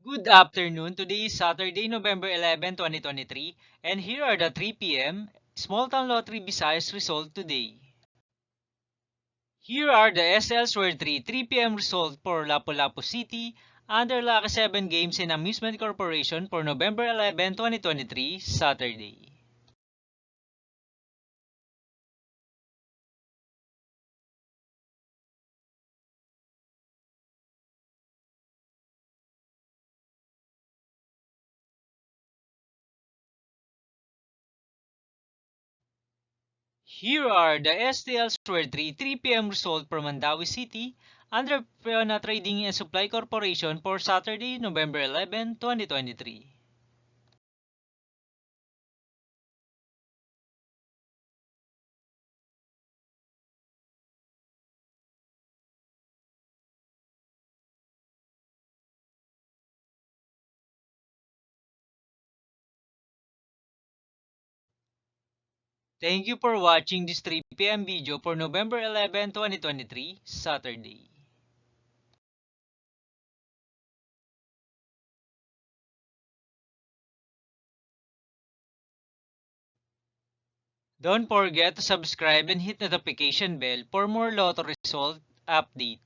Good afternoon. Today is Saturday, November 11, 2023, and here are the 3 p.m. Small Town Lottery Visayas result today. Here are the SL's Word 3 p.m. result for Lapu-Lapu City under Lucky 7 Games and Amusement Corporation for November 11, 2023, Saturday. Here are the STL's Word 3 p.m. result for Mandawi City under Fiona Trading and Supply Corporation for Saturday, November 11, 2023. Thank you for watching this 3 p.m. video for November 11, 2023, Saturday. Don't forget to subscribe and hit notification bell for more lotto result update.